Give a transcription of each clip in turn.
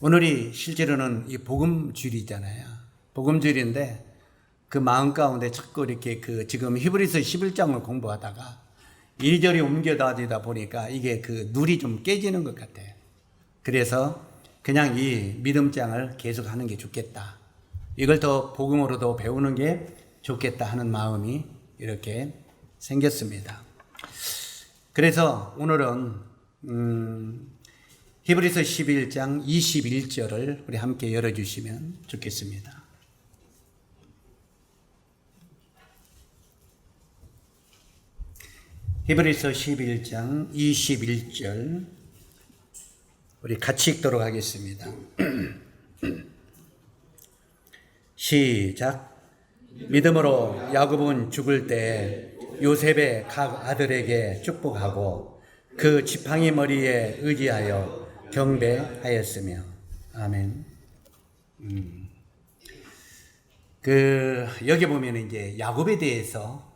오늘이 실제로는 이 복음주일이잖아요. 복음주일인데 그 마음 가운데 자꾸 이렇게 지금 히브리서 11장을 공부하다가 이리저리 옮겨다니다 보니까 이게 눌이 좀 깨지는 것 같아요. 그래서 그냥 이 믿음장을 계속 하는 게 좋겠다. 이걸 더 복음으로 더 배우는 게 좋겠다 하는 마음이 이렇게 생겼습니다. 그래서 오늘은 히브리서 11장 21절을 우리 함께 열어주시면 좋겠습니다. 히브리서 11장 21절 우리 같이 읽도록 하겠습니다. 시작. 믿음으로 야곱은 죽을 때 요셉의 각 아들에게 축복하고 그 지팡이 머리에 의지하여 경배하였으며. 아멘. 여기 보면 이제 야곱에 대해서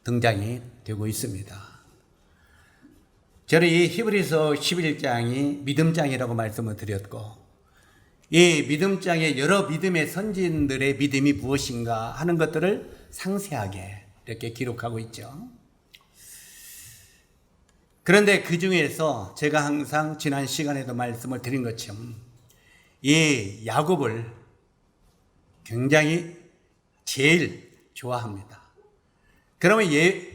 등장이 되고 있습니다. 저는 이 히브리서 11장이 믿음장이라고 말씀을 드렸고, 이 믿음장에 여러 믿음의 선진들의 믿음이 무엇인가 하는 것들을 상세하게 이렇게 기록하고 있죠. 그런데 그 중에서 제가 항상 지난 시간에도 말씀을 드린 것처럼 이 야곱을 굉장히 제일 좋아합니다. 그러면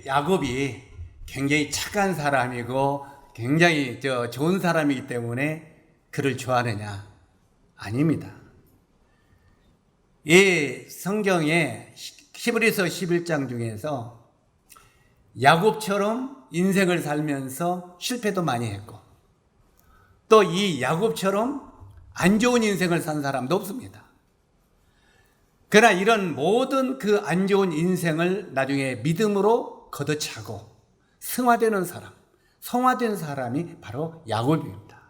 야곱이 굉장히 착한 사람이고 굉장히 좋은 사람이기 때문에 그를 좋아하느냐? 아닙니다. 이 성경의 히브리서 11장 중에서 야곱처럼 인생을 살면서 실패도 많이 했고 또 이 야곱처럼 안 좋은 인생을 산 사람도 없습니다. 그러나 이런 모든 그 안 좋은 인생을 나중에 믿음으로 걷어차고 승화되는 사람, 성화된 사람이 바로 야곱입니다.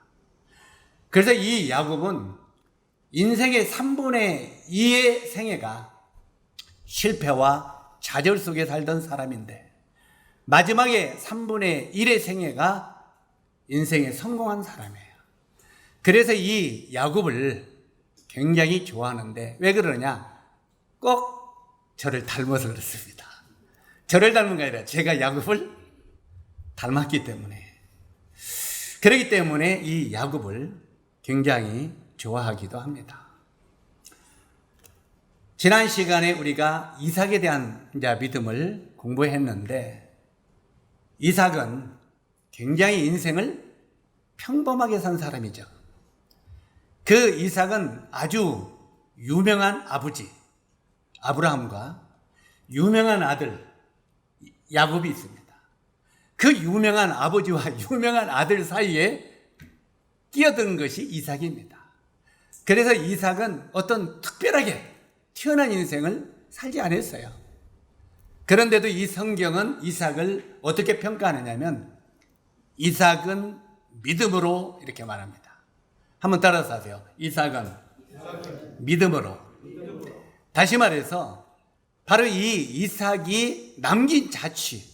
그래서 이 야곱은 인생의 3분의 2의 생애가 실패와 좌절 속에 살던 사람인데 마지막에 3분의 1의 생애가 인생에 성공한 사람이에요. 그래서 이 야곱을 굉장히 좋아하는데 왜 그러냐? 꼭 저를 닮아서 그렇습니다. 저를 닮은 게 아니라 제가 야곱을 닮았기 때문에. 그렇기 때문에 이 야곱을 굉장히 좋아하기도 합니다. 지난 시간에 우리가 이삭에 대한 믿음을 공부했는데 이삭은 굉장히 인생을 평범하게 산 사람이죠. 그 이삭은 아주 유명한 아버지 아브라함과 유명한 아들 야곱이 있습니다. 그 유명한 아버지와 유명한 아들 사이에 끼어든 것이 이삭입니다. 그래서 이삭은 어떤 특별하게 튀어난 인생을 살지 않았어요. 그런데도 이 성경은 이삭을 어떻게 평가하느냐면 이삭은 믿음으로 이렇게 말합니다. 한번 따라서 하세요. 이삭은 믿음으로. 다시 말해서 바로 이 이삭이 남긴 자취,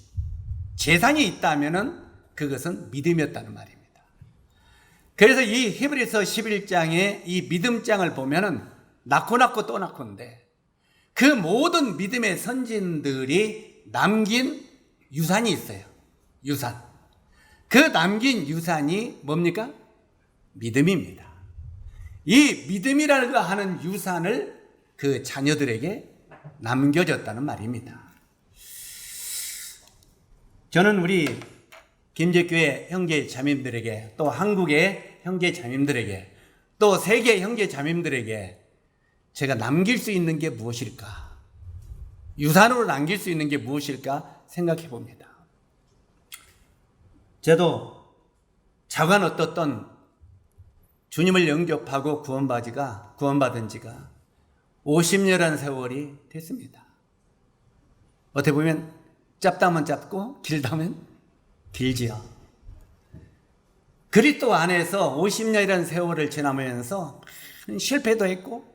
재산이 있다면 그것은 믿음이었다는 말입니다. 그래서 이 히브리서 11장의 이 믿음장을 보면은 낳고 또 낳고인데 그 모든 믿음의 선진들이 남긴 유산이 있어요. 유산. 그 남긴 유산이 뭡니까? 믿음입니다. 이 믿음이라고 하는 유산을 그 자녀들에게 남겨줬다는 말입니다. 저는 우리 김제교회 형제 자매들에게 또 한국의 형제 자매들에게 또 세계 형제 자매들에게 제가 남길 수 있는 게 무엇일까? 유산으로 남길 수 있는 게 무엇일까 생각해 봅니다. 저도 자관 어떻던 주님을 영접하고 구원받은 지가 50년이라는 세월이 됐습니다. 어떻게 보면 짧다면 짧고 길다면 길지요. 그리스도 안에서 50년이라는 세월을 지나면서 실패도 했고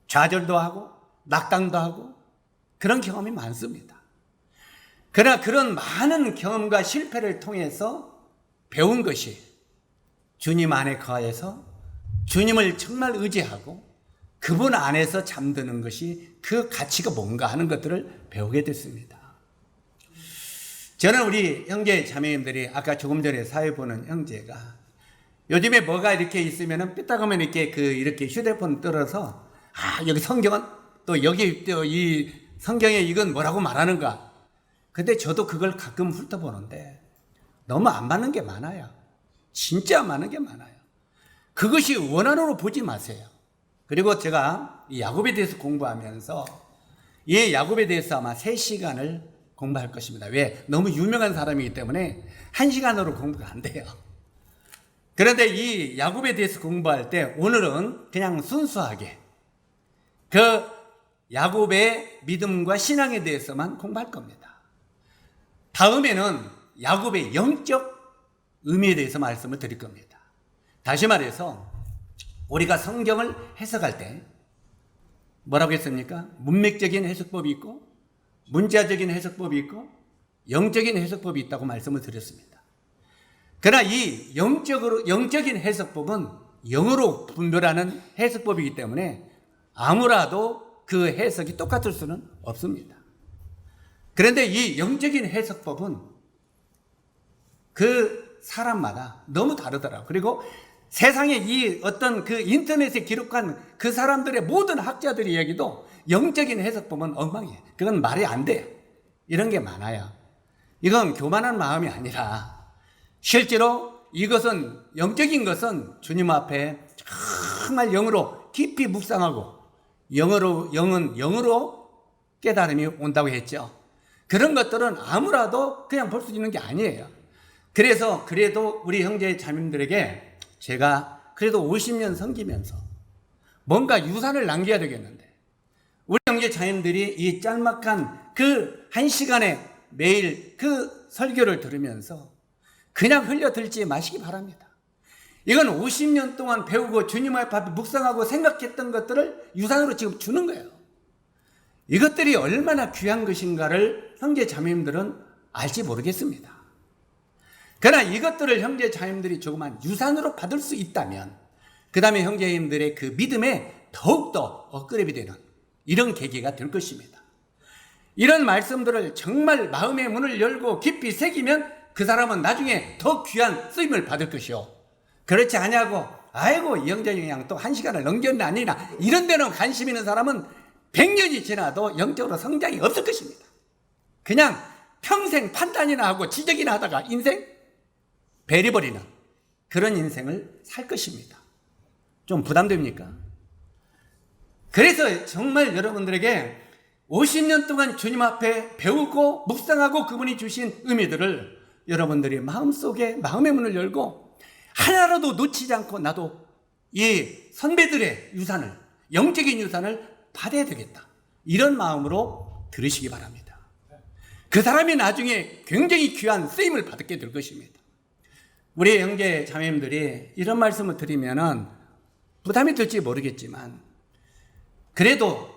좌절도 하고 낙담도 하고 그런 경험이 많습니다. 그러나 그런 많은 경험과 실패를 통해서 배운 것이 주님 안에 거하여서 주님을 정말 의지하고 그분 안에서 잠드는 것이 그 가치가 뭔가 하는 것들을 배우게 됐습니다. 저는 우리 형제 자매님들이 아까 조금 전에 사회 보는 형제가 요즘에 뭐가 이렇게 있으면은 삐딱하면 이렇게 휴대폰 들어서 여기 성경은 또 여기 또 이 성경에 이건 뭐라고 말하는가. 근데 저도 그걸 가끔 훑어보는데 너무 안 맞는 게 많아요. 진짜 많은 게 많아요. 그것이 원한으로 보지 마세요. 그리고 제가 이 야곱에 대해서 공부하면서 이 야곱에 대해서 아마 3시간을 공부할 것입니다. 왜? 너무 유명한 사람이기 때문에 1시간으로 공부가 안 돼요. 그런데 이 야곱에 대해서 공부할 때 오늘은 그냥 순수하게 그 야곱의 믿음과 신앙에 대해서만 공부할 겁니다. 다음에는 야곱의 영적 의미에 대해서 말씀을 드릴 겁니다. 다시 말해서 우리가 성경을 해석할 때 뭐라고 했습니까? 문맥적인 해석법이 있고 문자적인 해석법이 있고 영적인 해석법이 있다고 말씀을 드렸습니다. 그러나 이 영적인 해석법은 영어로 분별하는 해석법이기 때문에 아무라도 그 해석이 똑같을 수는 없습니다. 그런데 이 영적인 해석법은 그 사람마다 너무 다르더라고요. 그리고 세상에 이 어떤 그 인터넷에 기록한 그 사람들의 모든 학자들의 이야기도 영적인 해석법은 엉망이에요. 그건 말이 안 돼요. 이런 게 많아요. 이건 교만한 마음이 아니라 실제로 이것은 영적인 것은 주님 앞에 정말 영으로 깊이 묵상하고 영은 영으로 깨달음이 온다고 했죠. 그런 것들은 아무라도 그냥 볼 수 있는 게 아니에요. 그래서 그래도 우리 형제 자매님들에게 제가 그래도 50년 섬기면서 뭔가 유산을 남겨야 되겠는데 우리 형제 자매님들이 이 짤막한 그 1시간에 매일 그 설교를 들으면서 그냥 흘려들지 마시기 바랍니다. 이건 50년 동안 배우고 주님 앞에 묵상하고 생각했던 것들을 유산으로 지금 주는 거예요. 이것들이 얼마나 귀한 것인가를 형제 자매님들은 알지 모르겠습니다. 그러나 이것들을 형제 자매님들이 조그만 유산으로 받을 수 있다면 그 다음에 형제님들의 그 믿음에 더욱더 업그레이드 되는 이런 계기가 될 것입니다. 이런 말씀들을 정말 마음의 문을 열고 깊이 새기면 그 사람은 나중에 더 귀한 쓰임을 받을 것이요. 그렇지 않냐고 아이고 이 형제님 그냥 또 1시간을 넘겼네 아니나 이런 데는 관심 있는 사람은 100년이 지나도 영적으로 성장이 없을 것입니다. 그냥 평생 판단이나 하고 지적이나 하다가 인생 베리버리는 그런 인생을 살 것입니다. 좀 부담됩니까? 그래서 정말 여러분들에게 50년 동안 주님 앞에 배우고 묵상하고 그분이 주신 의미들을 여러분들이 마음속에 마음의 문을 열고 하나라도 놓치지 않고 나도 이 선배들의 유산을 영적인 유산을 받아야 되겠다. 이런 마음으로 들으시기 바랍니다. 그 사람이 나중에 굉장히 귀한 쓰임을 받게 될 것입니다. 우리 형제 자매님들이 이런 말씀을 드리면은 부담이 될지 모르겠지만 그래도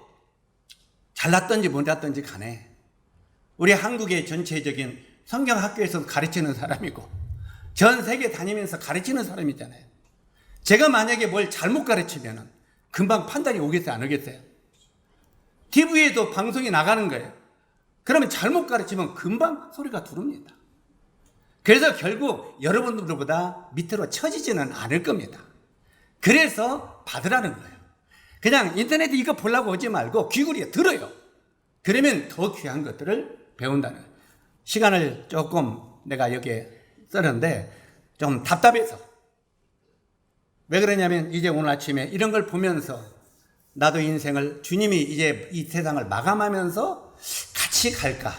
잘났든지 못났든지 간에 우리 한국의 전체적인 성경학교에서 가르치는 사람이고 전 세계 다니면서 가르치는 사람이잖아요. 제가 만약에 뭘 잘못 가르치면 금방 판단이 오겠어요? 안 오겠어요? TV에도 방송이 나가는 거예요. 그러면 잘못 가르치면 금방 소리가 두릅니다. 그래서 결국 여러분들보다 밑으로 처지지는 않을 겁니다. 그래서 받으라는 거예요. 그냥 인터넷에 이거 보려고 오지 말고 귀구리에 들어요. 그러면 더 귀한 것들을 배운다는 거예요. 시간을 조금 내가 여기에 쓰는데 좀 답답해서 왜 그러냐면 이제 오늘 아침에 이런 걸 보면서 나도 인생을 주님이 이제 이 세상을 마감하면서 같이 갈까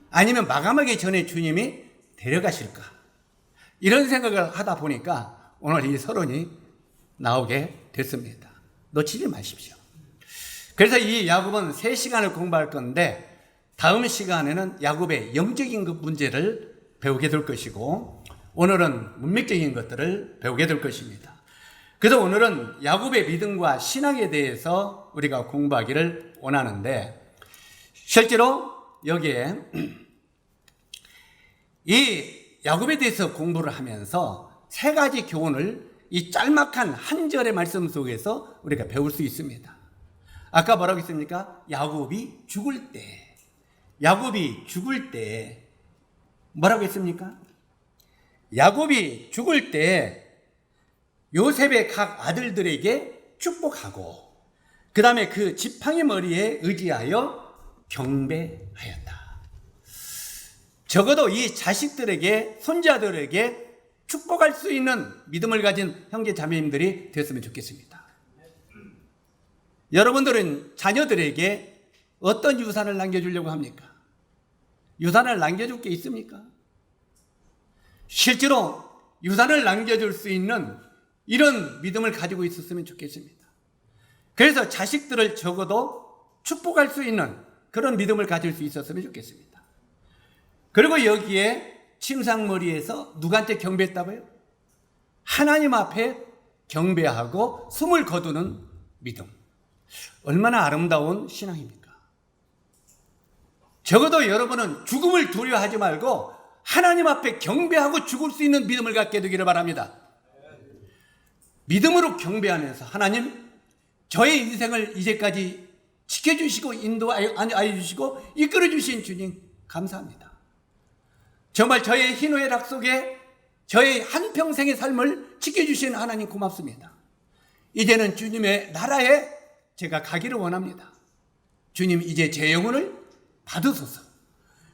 아니면 마감하기 전에 주님이 데려가실까 이런 생각을 하다 보니까 오늘 이 서론이 나오게 됐습니다. 놓치지 마십시오. 그래서 이 야곱은 3시간을 공부할 건데 다음 시간에는 야곱의 영적인 그 문제를 배우게 될 것이고 오늘은 문맥적인 것들을 배우게 될 것입니다. 그래서 오늘은 야곱의 믿음과 신앙에 대해서 우리가 공부하기를 원하는데 실제로 여기에 이 야곱에 대해서 공부를 하면서 3가지 교훈을 이 짤막한 한 절의 말씀 속에서 우리가 배울 수 있습니다. 아까 뭐라고 했습니까? 야곱이 죽을 때 뭐라고 했습니까? 야곱이 죽을 때 요셉의 각 아들들에게 축복하고 그 다음에 그 지팡이 머리에 의지하여 경배하였다. 적어도 이 자식들에게, 손자들에게 축복할 수 있는 믿음을 가진 형제 자매님들이 됐으면 좋겠습니다. 여러분들은 자녀들에게 어떤 유산을 남겨주려고 합니까? 유산을 남겨줄 게 있습니까? 실제로 유산을 남겨줄 수 있는 이런 믿음을 가지고 있었으면 좋겠습니다. 그래서 자식들을 적어도 축복할 수 있는 그런 믿음을 가질 수 있었으면 좋겠습니다. 그리고 여기에 침상머리에서 누구한테 경배했다고요? 하나님 앞에 경배하고 숨을 거두는 믿음. 얼마나 아름다운 신앙입니까? 적어도 여러분은 죽음을 두려워하지 말고 하나님 앞에 경배하고 죽을 수 있는 믿음을 갖게 되기를 바랍니다. 믿음으로 경배하면서 하나님, 저의 인생을 이제까지 지켜주시고 인도하여 주시고 이끌어 주신 주님 감사합니다. 정말 저의 희노애락 속에 저의 한평생의 삶을 지켜주신 하나님 고맙습니다. 이제는 주님의 나라에 제가 가기를 원합니다. 주님, 이제 제 영혼을 받으소서.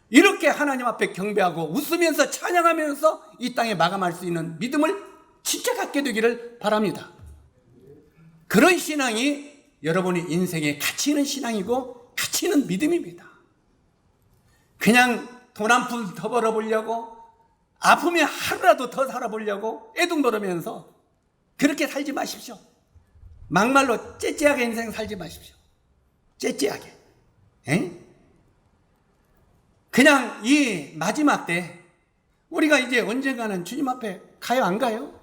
이렇게 하나님 앞에 경배하고 웃으면서 찬양하면서 이 땅에 마감할 수 있는 믿음을 진짜 갖게 되기를 바랍니다. 그런 신앙이 여러분의 인생에 가치 있는 신앙이고 가치 있는 믿음입니다. 그냥 돈 한 푼 더 벌어보려고, 아프면 하루라도 더 살아보려고 애둥거리면서 그렇게 살지 마십시오. 막말로 째째하게 인생 살지 마십시오. 째째하게. 그냥 이 마지막 때 우리가 이제 언젠가는 주님 앞에 가요, 안 가요?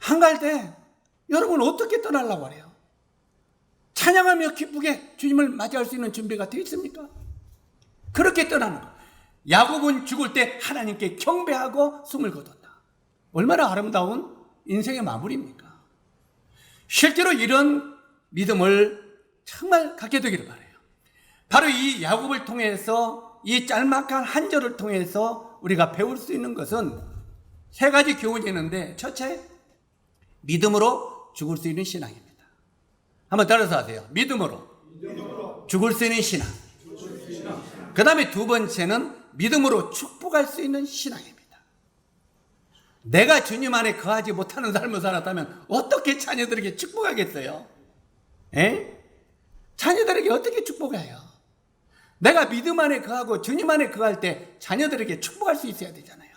안 갈 때 여러분 어떻게 떠나려고 그래요? 찬양하며 기쁘게 주님을 맞이할 수 있는 준비가 되어 있습니까? 그렇게 떠나는 거. 야곱은 죽을 때 하나님께 경배하고 숨을 거뒀다. 얼마나 아름다운 인생의 마무리입니까? 실제로 이런 믿음을 정말 갖게 되기를 바라요. 바로 이 야곱을 통해서, 이 짤막한 한 절을 통해서 우리가 배울 수 있는 것은 세 가지 교훈이 있는데, 첫째, 믿음으로 죽을 수 있는 신앙입니다. 한번 따라서 하세요. 믿음으로 죽을 수 있는 신앙. 그 다음에 두 번째는 믿음으로 축복할 수 있는 신앙입니다. 내가 주님 안에 거하지 못하는 삶을 살았다면 어떻게 자녀들에게 축복하겠어요? 자녀들에게 어떻게 축복해요? 내가 믿음 안에 거하고 주님 안에 거할 때 자녀들에게 축복할 수 있어야 되잖아요.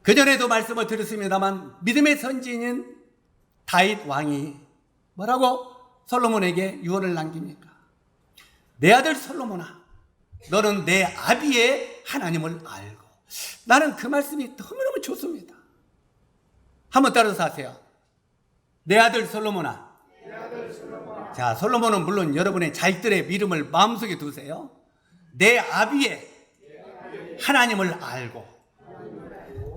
그전에도 말씀을 드렸습니다만 믿음의 선지인 다윗 왕이 뭐라고 솔로몬에게 유언을 남깁니까? 내 아들 솔로몬아, 너는 내 아비의 하나님을 알고. 나는 그 말씀이 너무너무 좋습니다. 한번 따라서 하세요. 내 아들 솔로몬아. 자, 솔로몬은 물론 여러분의 자식들의 믿음을 마음속에 두세요. 내 아비의 하나님을 알고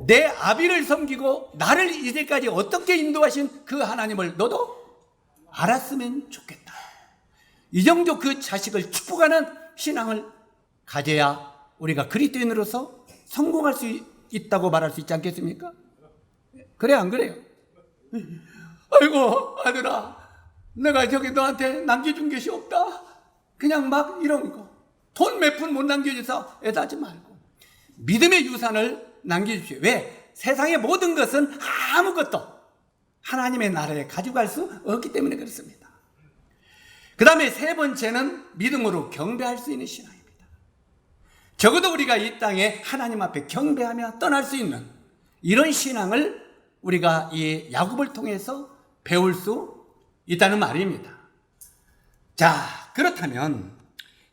내 아비를 섬기고 나를 이제까지 어떻게 인도하신 그 하나님을 너도 알았으면 좋겠다. 이 정도 그 자식을 축복하는 신앙을 가져야 우리가 그리스도인으로서 성공할 수 있다고 말할 수 있지 않겠습니까? 그래, 안 그래요? 아이고 아들아, 내가 저기 너한테 남겨준 것이 없다. 그냥 막 이런 거 돈 몇 푼 못 남겨줘서 애다지 말고 믿음의 유산을 남겨주십시오. 왜? 세상의 모든 것은 아무것도 하나님의 나라에 가져갈 수 없기 때문에 그렇습니다. 그 다음에 세 번째는 믿음으로 경배할 수 있는 신앙입니다. 적어도 우리가 이 땅에 하나님 앞에 경배하며 떠날 수 있는 이런 신앙을 우리가 이 야곱을 통해서 배울 수 있다는 말입니다. 자, 그렇다면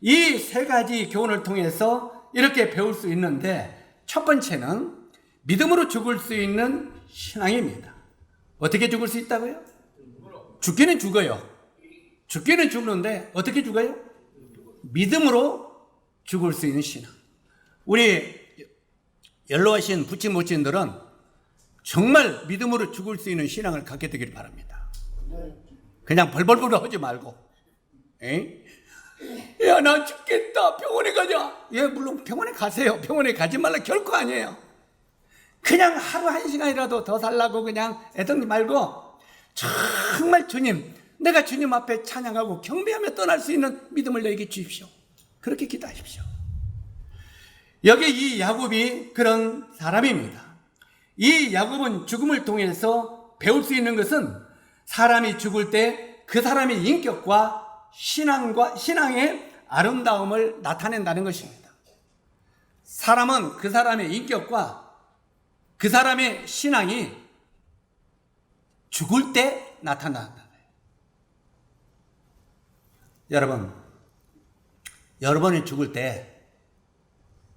이 세 가지 교훈을 통해서 이렇게 배울 수 있는데, 첫 번째는 믿음으로 죽을 수 있는 신앙입니다. 어떻게 죽을 수 있다고요? 죽기는 죽어요. 죽기는 죽는데 어떻게 죽어요? 믿음으로 죽을 수 있는 신앙. 우리 연로하신 부친 모친들은 정말 믿음으로 죽을 수 있는 신앙을 갖게 되기를 바랍니다. 그냥 벌벌벌 하지 말고, 야, 나 죽겠다. 병원에 가자. 예, 물론 병원에 가세요. 병원에 가지 말라 결코 아니에요. 그냥 하루 1시간이라도 더 살라고 그냥 애쓰지 말고, 정말 주님, 내가 주님 앞에 찬양하고 경배하며 떠날 수 있는 믿음을 내게 주십시오. 그렇게 기도하십시오. 여기 이 야곱이 그런 사람입니다. 이 야곱은 죽음을 통해서 배울 수 있는 것은 사람이 죽을 때 그 사람의 인격과 신앙의 아름다움을 나타낸다는 것입니다. 사람은 그 사람의 인격과 그 사람의 신앙이 죽을 때 나타난다. 여러분이 죽을 때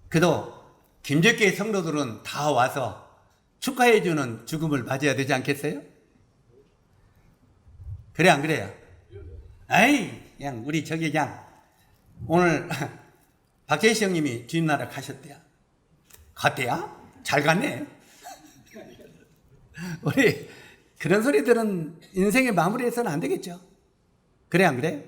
그래도 김제교회 성도들은 다 와서 축하해주는 죽음을 맞이해야 되지 않겠어요? 그래 안 그래요? 아이, 그냥 우리 저기 그냥 오늘 박재시 형님이 주님 나라 가셨대요. 갔대요? 잘 갔네. 우리 그런 소리들은 인생의 마무리에서는 안 되겠죠. 그래 안 그래?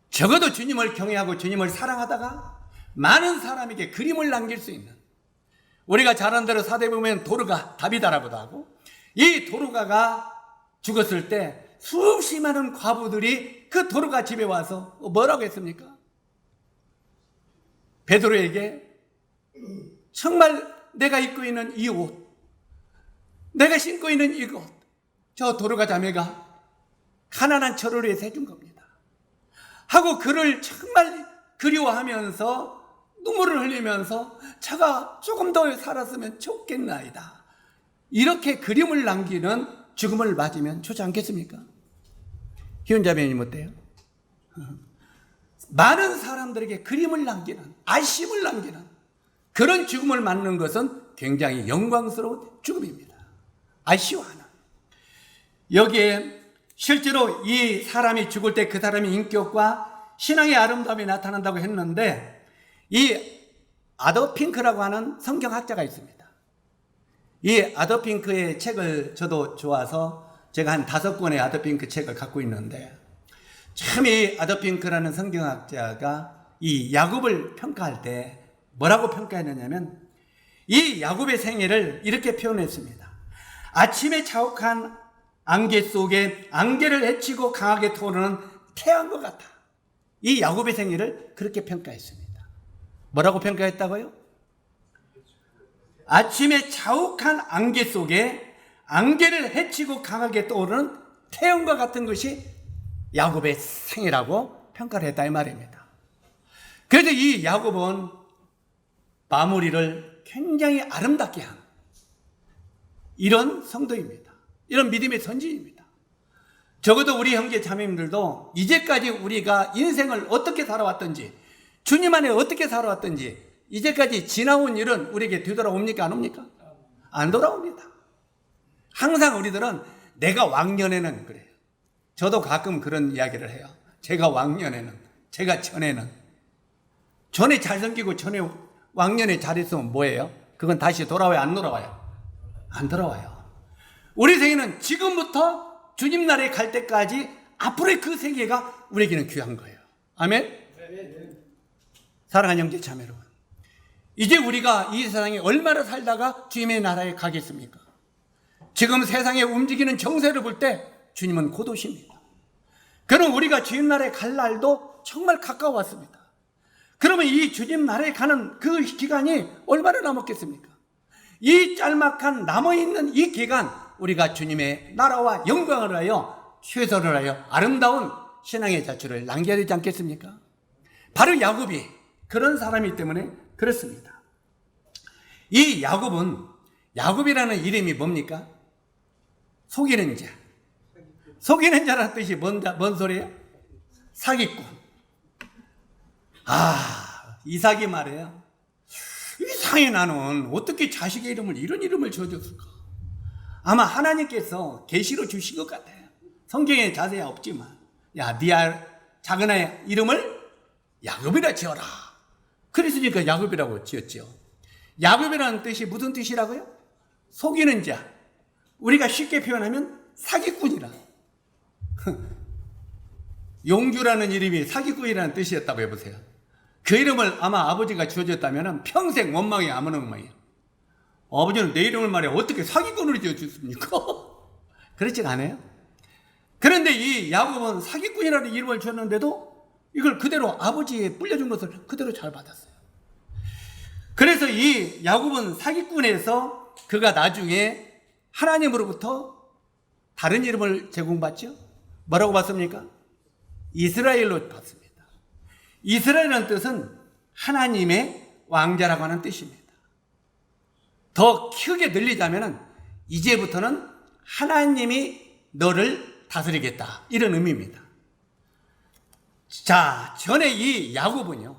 적어도 주님을 경외하고 주님을 사랑하다가 많은 사람에게 그림을 남길 수 있는, 우리가 잘 아는 대로 사대보면 도르가 다비다라고도 하고, 이 도르가가 죽었을 때 수없이 많은 과부들이 그 도르가 집에 와서 뭐라고 했습니까? 베드로에게 정말 내가 입고 있는 이 옷, 내가 신고 있는 이 옷, 저 도르가 자매가 가난한 저를 위해서 해준 겁니다 하고 그를 정말 그리워하면서 눈물을 흘리면서 자가 조금 더 살았으면 좋겠나이다, 이렇게 그림을 남기는 죽음을 맞으면 좋지 않겠습니까? 희은자매님 어때요? 많은 사람들에게 그림을 남기는, 아쉬움을 남기는 그런 죽음을 맞는 것은 굉장히 영광스러운 죽음입니다. 아쉬워하는. 여기에 실제로 이 사람이 죽을 때 그 사람의 인격과 신앙의 아름다움이 나타난다고 했는데, 이 아더 핑크라고 하는 성경학자가 있습니다. 이 아더 핑크의 책을 저도 좋아서 제가 한 5권의 아더 핑크 책을 갖고 있는데, 참 이 아더 핑크라는 성경학자가 이 야곱을 평가할 때 뭐라고 평가했느냐면, 이 야곱의 생애를 이렇게 표현했습니다. 아침에 자욱한 안개 속에 안개를 헤치고 강하게 타오르는 태양과 같아. 이 야곱의 생애를 그렇게 평가했습니다. 뭐라고 평가했다고요? 아침에 자욱한 안개 속에 안개를 헤치고 강하게 떠오르는 태양과 같은 것이 야곱의 생애라고 평가를 했다 이 말입니다. 그래서 이 야곱은 마무리를 굉장히 아름답게 한 이런 성도입니다. 이런 믿음의 선진입니다. 적어도 우리 형제 자매님들도 이제까지 우리가 인생을 어떻게 살아왔던지, 주님 안에 어떻게 살아왔던지, 이제까지 지나온 일은 우리에게 되돌아옵니까? 안 옵니까? 안 돌아옵니다. 항상 우리들은 내가 왕년에는 그래요. 저도 가끔 그런 이야기를 해요. 제가 왕년에는, 제가 전에는, 전에 잘생기고 전에 왕년에 잘했으면 뭐예요? 그건 다시 돌아와요? 안 돌아와요? 안 돌아와요. 우리 생애는 지금부터 주님 나라에 갈 때까지 앞으로의 그 세계가 우리에게는 귀한 거예요. 아멘? 사랑하는 형제 자매 여러분, 이제 우리가 이 세상에 얼마나 살다가 주님의 나라에 가겠습니까? 지금 세상에 움직이는 정세를 볼 때 주님은 곧 오십니다. 그럼 우리가 주님 나라에 갈 날도 정말 가까웠습니다. 그러면 이 주님 나라에 가는 그 기간이 얼마나 남았겠습니까? 이 짤막한 남아있는 이 기간, 우리가 주님의 나라와 영광을 하여 최선을 하여 아름다운 신앙의 자취를 남겨야 되지 않겠습니까? 바로 야곱이 그런 사람이기 때문에 그렇습니다. 이 야곱이라는 이름이 뭡니까? 속이는 자. 속이는 자라는 뜻이 뭔 소리예요? 사기꾼. 이삭이 말해요. 이상해, 나는 어떻게 자식의 이름을 이런 이름을 지어줬을까? 아마 하나님께서 계시로 주신 것 같아요. 성경에 자세히 없지만, 야, 네 작은 아이 이름을 야곱이라 지어라. 그랬으니까 야곱이라고 지었죠. 야곱이라는 뜻이 무슨 뜻이라고요? 속이는 자, 우리가 쉽게 표현하면 사기꾼이라. 용주라는 이름이 사기꾼이라는 뜻이었다고 해보세요. 그 이름을 아마 아버지가 지어줬다면 평생 원망이 아무런 엉망이에요. 아버지는 내 이름을 말해 어떻게 사기꾼으로 지어줬습니까? 그렇지 않아요? 그런데 이 야곱은 사기꾼이라는 이름을 지었는데도 이걸 그대로 아버지에 불려준 것을 그대로 잘 받았어요. 그래서 이 야곱은 사기꾼에서 그가 나중에 하나님으로부터 다른 이름을 제공받죠. 뭐라고 받습니까? 이스라엘로 받습니다. 이스라엘이라는 뜻은 하나님의 왕자라고 하는 뜻입니다. 더 크게 늘리자면 이제부터는 하나님이 너를 다스리겠다, 이런 의미입니다. 자, 전에 이 야곱은요,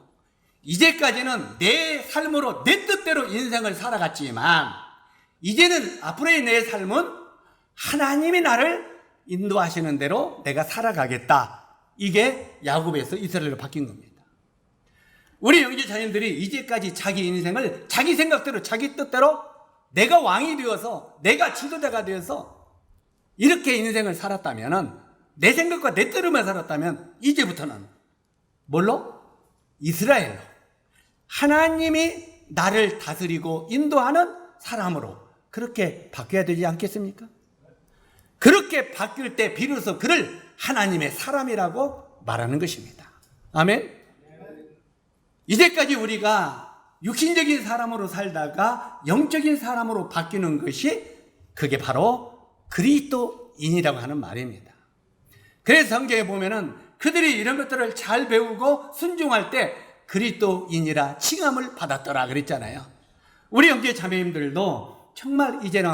이제까지는 내 삶으로 내 뜻대로 인생을 살아갔지만 이제는 앞으로의 내 삶은 하나님이 나를 인도하시는 대로 내가 살아가겠다. 이게 야곱에서 이스라엘로 바뀐 겁니다. 우리 영계 자녀들이 이제까지 자기 인생을 자기 생각대로 자기 뜻대로 내가 왕이 되어서 내가 지도자가 되어서 이렇게 인생을 살았다면, 내 생각과 내 뜻으로만 살았다면 이제부터는 뭘로? 이스라엘로, 하나님이 나를 다스리고 인도하는 사람으로 그렇게 바뀌어야 되지 않겠습니까? 그렇게 바뀔 때 비로소 그를 하나님의 사람이라고 말하는 것입니다. 아멘. 이제까지 우리가 육신적인 사람으로 살다가 영적인 사람으로 바뀌는 것이, 그게 바로 그리스도인이라고 하는 말입니다. 그래서 성경에 보면은 그들이 이런 것들을 잘 배우고 순종할 때 그리스도인이라 칭함을 받았더라 그랬잖아요. 우리 영계 자매님들도 정말 이제는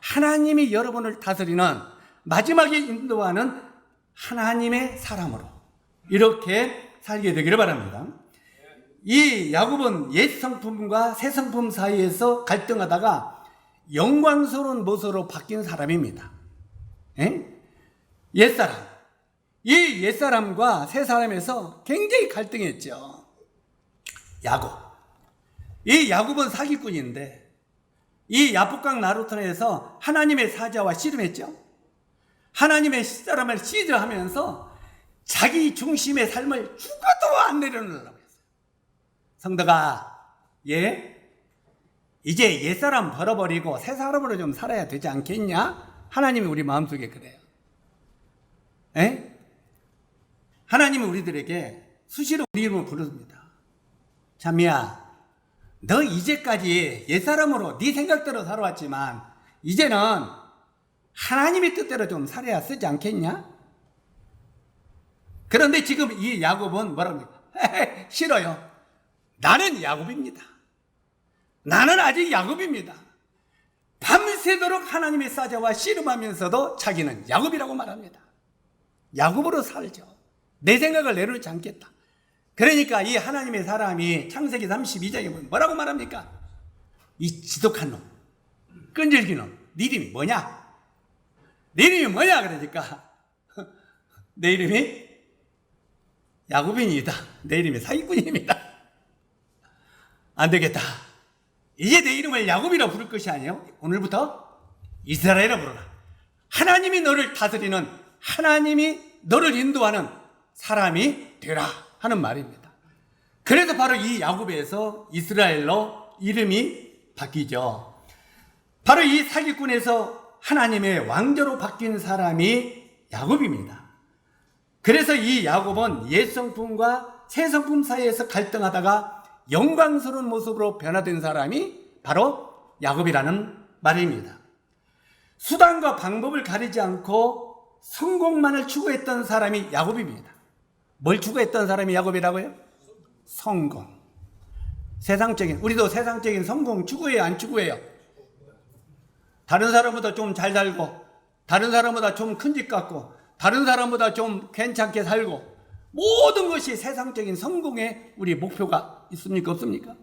하나님이 여러분을 다스리는, 마지막에 인도하는 하나님의 사람으로 이렇게 살게 되기를 바랍니다. 이 야곱은 옛 성품과 새 성품 사이에서 갈등하다가 영광스러운 모습으로 바뀐 사람입니다. 옛사람, 이 옛사람과 새 사람에서 굉장히 갈등했죠. 야곱, 이 야곱은 사기꾼인데 이 야복강 나루턴에서 하나님의 사자와 씨름했죠. 하나님의 사람을 시저하면서 자기 중심의 삶을 죽어도 안 내려놓으려고 했어요. 성도가, 이제 옛사람 벌어버리고 새 사람으로 좀 살아야 되지 않겠냐? 하나님이 우리 마음속에 그래요. 하나님은 우리들에게 수시로 우리 이름을 부릅니다. 자미야, 너 이제까지 옛사람으로 네 생각대로 살아왔지만 이제는 하나님의 뜻대로 좀 살아야 쓰지 않겠냐? 그런데 지금 이 야곱은 뭐라고 합니까? 싫어요. 나는 야곱입니다. 나는 아직 야곱입니다. 밤새도록 하나님의 사자와 씨름하면서도 자기는 야곱이라고 말합니다. 야곱으로 살죠. 내 생각을 내려놓지 않겠다. 그러니까 이 하나님의 사람이 창세기 32장에 보면 뭐라고 말합니까? 이 지독한 놈, 끈질긴 놈, 네 이름이 뭐냐? 내 이름이 뭐냐? 그러니까 내 이름이 야곱인이다. 내 이름이 사기꾼입니다. 안 되겠다. 이제 내 이름을 야곱이라 부를 것이 아니에요. 오늘부터 이스라엘이라 부르라. 하나님이 너를 다스리는, 하나님이 너를 인도하는 사람이 되라 하는 말입니다. 그래서 바로 이 야곱에서 이스라엘로 이름이 바뀌죠. 바로 이 사기꾼에서 하나님의 왕자로 바뀐 사람이 야곱입니다. 그래서 이 야곱은 옛 성품과 새 성품 사이에서 갈등하다가 영광스러운 모습으로 변화된 사람이 바로 야곱이라는 말입니다. 수단과 방법을 가리지 않고 성공만을 추구했던 사람이 야곱입니다. 뭘 추구했던 사람이 야곱이라고요? 성공. 세상적인, 우리도 세상적인 성공 추구해요, 안 추구해요? 다른 사람보다 좀 잘 살고, 다른 사람보다 좀 큰 집 갖고, 다른 사람보다 좀 괜찮게 살고, 모든 것이 세상적인 성공에 우리 목표가 있습니까? 없습니까?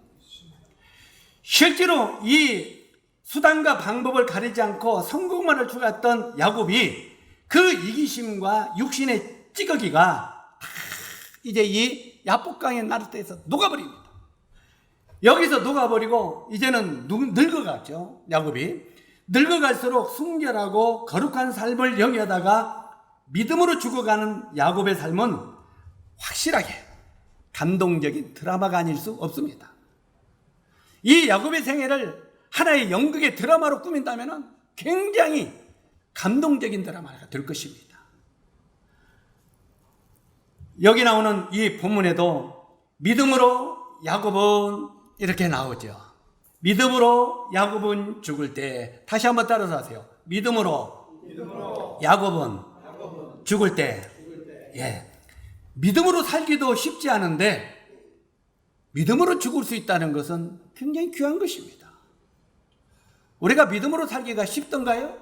실제로 이 수단과 방법을 가리지 않고 성공만을 추구했던 야곱이 그 이기심과 육신의 찌꺼기가 이제 이 야복강의 나룻대에서 녹아버립니다. 여기서 녹아버리고 이제는 늙어갔죠. 야곱이 늙어갈수록 순결하고 거룩한 삶을 영위하다가 믿음으로 죽어가는 야곱의 삶은 확실하게 감동적인 드라마가 아닐 수 없습니다. 이 야곱의 생애를 하나의 연극의 드라마로 꾸민다면 굉장히 감동적인 드라마가 될 것입니다. 여기 나오는 이 본문에도 믿음으로 야곱은 이렇게 나오죠. 믿음으로 야곱은 죽을 때, 다시 한번 따라서 하세요. 믿음으로 야곱은 죽을 때. 예. 믿음으로 살기도 쉽지 않은데 믿음으로 죽을 수 있다는 것은 굉장히 귀한 것입니다. 우리가 믿음으로 살기가 쉽던가요?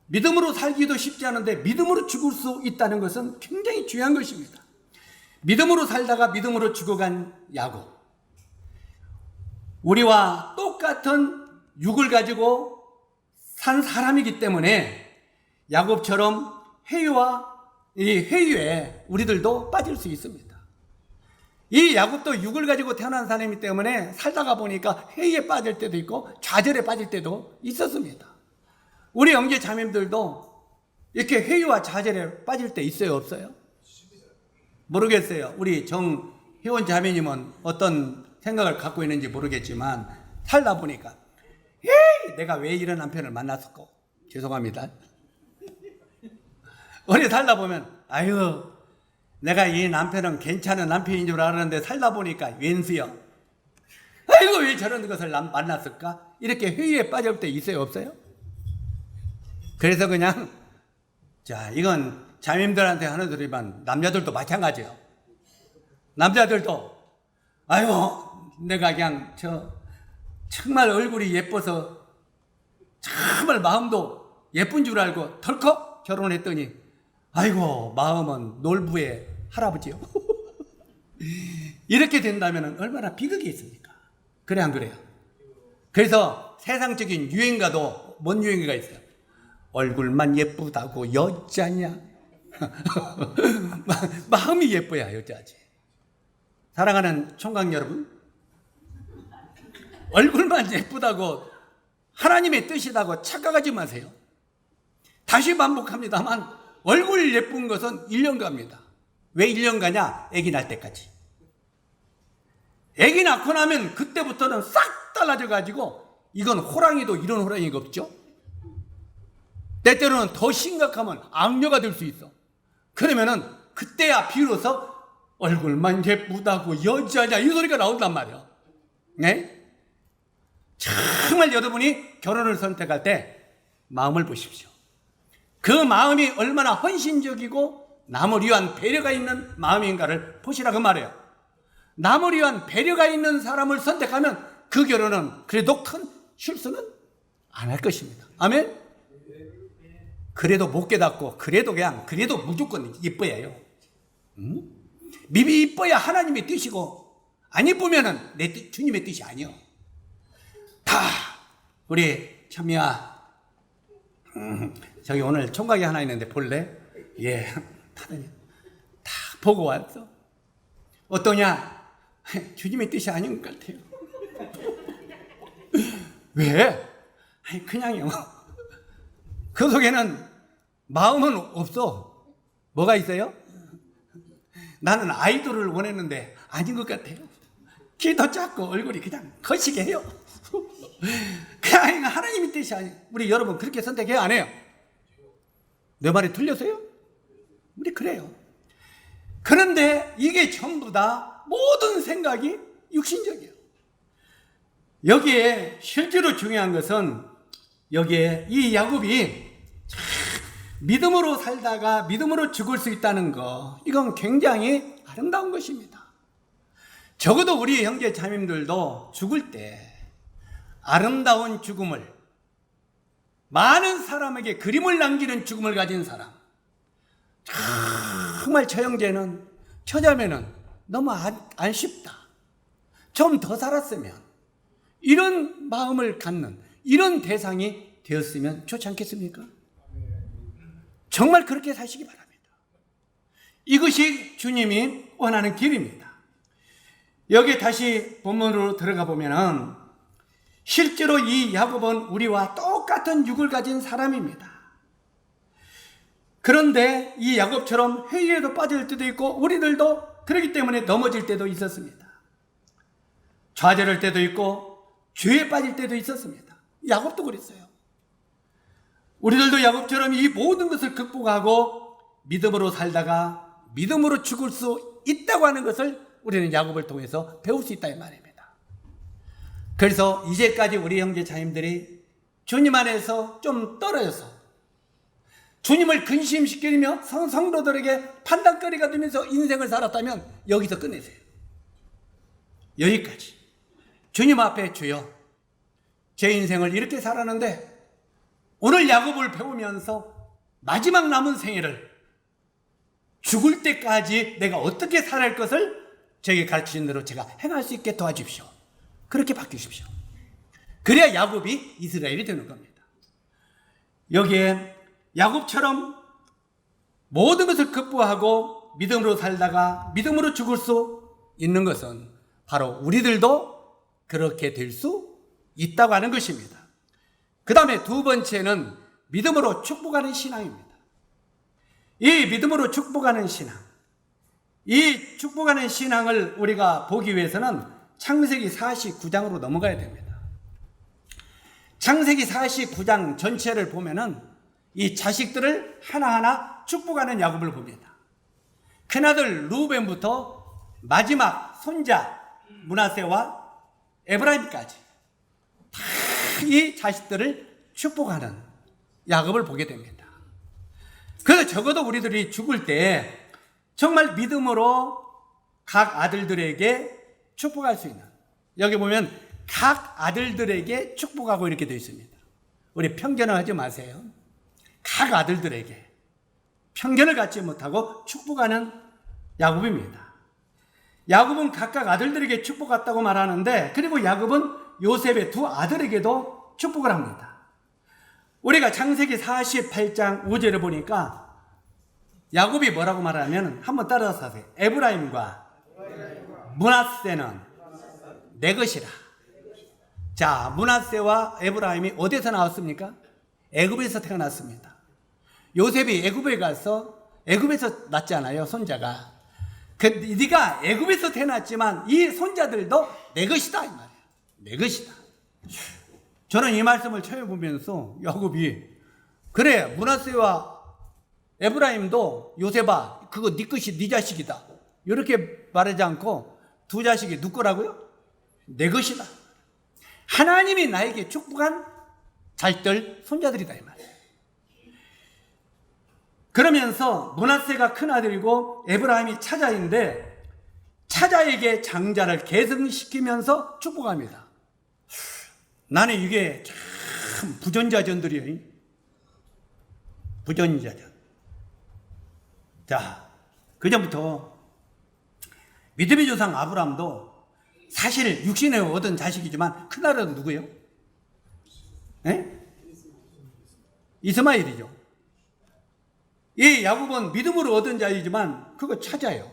믿음으로 살기도 쉽지 않은데 믿음으로 죽을 수 있다는 것은 굉장히 중요한 것입니다. 믿음으로 살다가 믿음으로 죽어간 야곱. 우리와 똑같은 육을 가지고 산 사람이기 때문에 야곱처럼 이 회유에 우리들도 빠질 수 있습니다. 이 야곱도 육을 가지고 태어난 사람이기 때문에 살다가 보니까 회유에 빠질 때도 있고 좌절에 빠질 때도 있었습니다. 우리 형제 자매들도 이렇게 회유와 좌절에 빠질 때 있어요, 없어요? 모르겠어요. 우리 정희원 자매님은 어떤 생각을 갖고 있는지 모르겠지만 살다 보니까 내가 왜 이런 남편을 만났을까? 죄송합니다. 오래 살다 보면 아유, 내가 이 남편은 괜찮은 남편인 줄 알았는데 살다 보니까 웬수요. 아이고, 왜 저런 것을 만났을까? 이렇게 회의에 빠질 때 있어요, 없어요? 그래서 그냥 자, 이건 자매님들한테 하는 소리만 남자들도 마찬가지예요. 남자들도 아유, 내가 그냥 정말 얼굴이 예뻐서 정말 마음도 예쁜 줄 알고 덜컥 결혼했더니 아이고, 마음은 놀부의 할아버지요. 이렇게 된다면 얼마나 비극이 있습니까? 그래, 안 그래요? 그래서 세상적인 유행가도 뭔 유행가가 있어요? 얼굴만 예쁘다고 여자냐? 마음이 예뻐야 여자지. 사랑하는 총각 여러분, 얼굴만 예쁘다고 하나님의 뜻이라고 착각하지 마세요. 다시 반복합니다만 얼굴 예쁜 것은 1년 갑니다. 왜 1년 가냐? 아기 날 때까지. 아기 낳고 나면 그때부터는 싹 달라져 가지고 이건 호랑이도 이런 호랑이가 없죠. 때때로는 더 심각하면 악녀가 될 수 있어. 그러면은 그때야 비로소 얼굴만 예쁘다고 여자냐 이 소리가 나온단 말이야. 네? 정말 여러분이 결혼을 선택할 때 마음을 보십시오. 그 마음이 얼마나 헌신적이고 남을 위한 배려가 있는 마음인가를 보시라고 말해요. 남을 위한 배려가 있는 사람을 선택하면 그 결혼은 그래도 큰 실수는 안 할 것입니다. 아멘? 그래도 못 깨닫고 그래도 무조건 이뻐야 해요. 미리 이뻐야 하나님의 뜻이고 안 이쁘면은 주님의 뜻이 아니요. 다 우리 참미야, 저기 오늘 총각이 하나 있는데 볼래? 예, 다 보고 왔어. 어떠냐? 주님의 뜻이 아닌 것 같아요. 왜? 아니, 그냥요. 그 속에는 마음은 없어. 뭐가 있어요? 나는 아이돌을 원했는데 아닌 것 같아요. 키도 작고 얼굴이 그냥 거시게 해요. 그냥 하나님의 뜻이 아니에요. 우리 여러분 그렇게 선택해요, 안 해요? 내 말이 틀렸어요? 우리 그래요. 그런데 이게 전부 다 모든 생각이 육신적이에요. 여기에 실제로 중요한 것은 여기에 이 야곱이 믿음으로 살다가 믿음으로 죽을 수 있다는 거, 이건 굉장히 아름다운 것입니다. 적어도 우리 형제 자매님들도 죽을 때 아름다운 죽음을, 많은 사람에게 그림을 남기는 죽음을 가진 사람, 정말 저 형제는, 저 자매는 너무 아쉽다, 좀 더 살았으면, 이런 마음을 갖는 이런 대상이 되었으면 좋지 않겠습니까? 정말 그렇게 사시기 바랍니다. 이것이 주님이 원하는 길입니다. 여기 다시 본문으로 들어가 보면은 실제로 이 야곱은 우리와 똑같은 육을 가진 사람입니다. 그런데 이 야곱처럼 회의에도 빠질 때도 있고 우리들도 그렇기 때문에 넘어질 때도 있었습니다. 좌절할 때도 있고 죄에 빠질 때도 있었습니다. 야곱도 그랬어요. 우리들도 야곱처럼 이 모든 것을 극복하고 믿음으로 살다가 믿음으로 죽을 수 있다고 하는 것을 우리는 야곱을 통해서 배울 수 있다 이 말입니다. 그래서 이제까지 우리 형제 자님들이 주님 안에서 좀 떨어져서 주님을 근심시키며 성도들에게 판단거리가 되면서 인생을 살았다면 여기서 끝내세요. 여기까지. 주님 앞에 주여, 제 인생을 이렇게 살았는데 오늘 야곱을 배우면서 마지막 남은 생애를 죽을 때까지 내가 어떻게 살아갈 것을 저에게 가르치신 대로 제가 행할 수 있게 도와주십시오. 그렇게 바뀌십시오. 그래야 야곱이 이스라엘이 되는 겁니다. 여기에 야곱처럼 모든 것을 극복하고 믿음으로 살다가 믿음으로 죽을 수 있는 것은 바로 우리들도 그렇게 될 수 있다고 하는 것입니다. 그 다음에 두 번째는 믿음으로 축복하는 신앙입니다. 이 믿음으로 축복하는 신앙, 이 축복하는 신앙을 우리가 보기 위해서는 창세기 49장으로 넘어가야 됩니다. 창세기 49장 전체를 보면은 이 자식들을 하나하나 축복하는 야곱을 봅니다. 큰아들 루벤부터 마지막 손자 므낫세와 에브라임까지 다 이 자식들을 축복하는 야곱을 보게 됩니다. 그래서 적어도 우리들이 죽을 때 정말 믿음으로 각 아들들에게 축복할 수 있는, 여기 보면 각 아들들에게 축복하고 이렇게 되어 있습니다. 우리 편견을 하지 마세요. 각 아들들에게 편견을 갖지 못하고 축복하는 야곱입니다. 야곱은 각각 아들들에게 축복했다고 말하는데, 그리고 야곱은 요셉의 두 아들에게도 축복을 합니다. 우리가 창세기 48장 5절을 보니까 야곱이 뭐라고 말하면 한번 따라서 하세요. 에브라임과 므낫세는 내 것이라. 자, 므낫세와 에브라임이 어디서 나왔습니까? 애굽에서 태어났습니다. 요셉이 애굽에 가서 애굽에서 낳잖아요, 손자가. 네가 애굽에서 태어났지만 이 손자들도 내 것이다 이 말이에요. 내 것이다. 저는 이 말씀을 처음 보면서 야곱이 그래, 므낫세와 에브라임도 요셉아 그거 네 것이 네 자식이다 이렇게 말하지 않고 두 자식이 누구 거라고요? 내 것이다. 하나님이 나에게 축복한 자식들, 손자들이다 이 말이에요. 그러면서 므낫세가 큰아들이고 에브라임이 차자인데 차자에게 장자를 계승시키면서 축복합니다. 나는 이게 참 부전자전들이에요. 부전자전. 자, 그전부터 믿음의 조상 아브라함도 사실 육신에 얻은 자식이지만 큰아들은 누구예요? 이스마엘이죠. 이 야곱은 믿음으로 얻은 자이지만 그거 차자예요.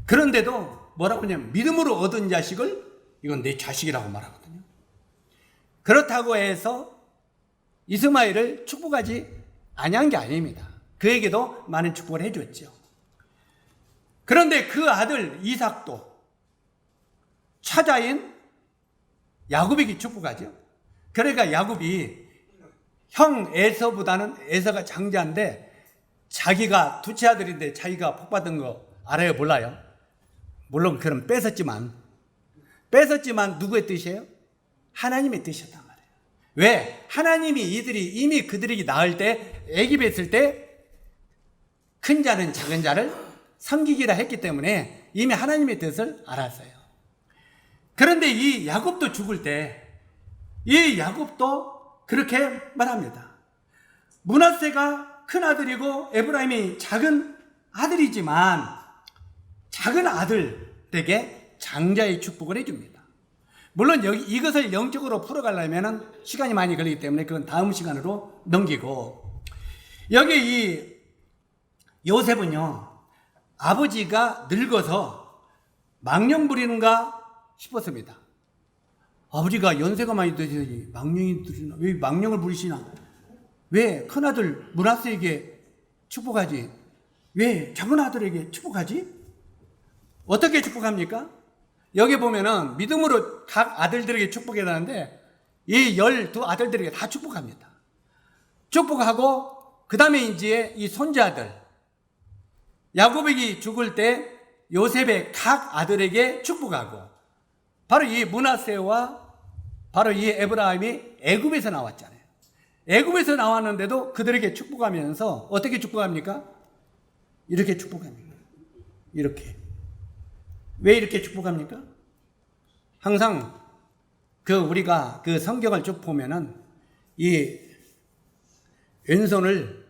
그런데도 뭐라고 하냐면 믿음으로 얻은 자식을 이건 내 자식이라고 말하거든요. 그렇다고 해서 이스마엘을 축복하지 아니한 게 아닙니다. 그에게도 많은 축복을 해줬죠. 그런데 그 아들 이삭도 차자인 야곱에게 축복하죠. 그러니까 야곱이 형 에서보다는 에서가 장자인데 자기가 두째 아들인데 자기가 복받은 거 알아요? 몰라요? 물론 그럼 뺏었지만 누구의 뜻이에요? 하나님의 뜻이었단 말이에요. 왜? 하나님이 이미 그들에게 낳을 때 애기에 있을 때 큰 자는 작은 자를 섬기기라 했기 때문에 이미 하나님의 뜻을 알았어요. 그런데 이 야곱도 죽을 때 이 야곱도 그렇게 말합니다. 므낫세가 큰 아들이고 에브라임이 작은 아들이지만 작은 아들에게 장자의 축복을 해줍니다. 물론 여기 이것을 영적으로 풀어가려면 시간이 많이 걸리기 때문에 그건 다음 시간으로 넘기고, 여기 이 요셉은요 아버지가 늙어서 망령 부리는가 싶었습니다. 아버지가 연세가 많이 드시니 망령이 드시나? 왜 망령을 부리시나? 왜 큰아들 므낫세에게 축복하지? 왜 작은 아들에게 축복하지? 어떻게 축복합니까? 여기 보면은 믿음으로 각 아들들에게 축복해라는데 이 12아들들에게 다 축복합니다. 축복하고 그 다음에 이제 이 손자들 야곱이 죽을 때 요셉의 각 아들에게 축복하고 바로 이 므낫세와 바로 이 에브라임이 애굽에서 나왔잖아요. 애굽에서 나왔는데도 그들에게 축복하면서 어떻게 축복합니까? 이렇게 축복합니다. 이렇게. 왜 이렇게 축복합니까? 항상 우리가 그 성경을 쭉 보면은 이 왼손을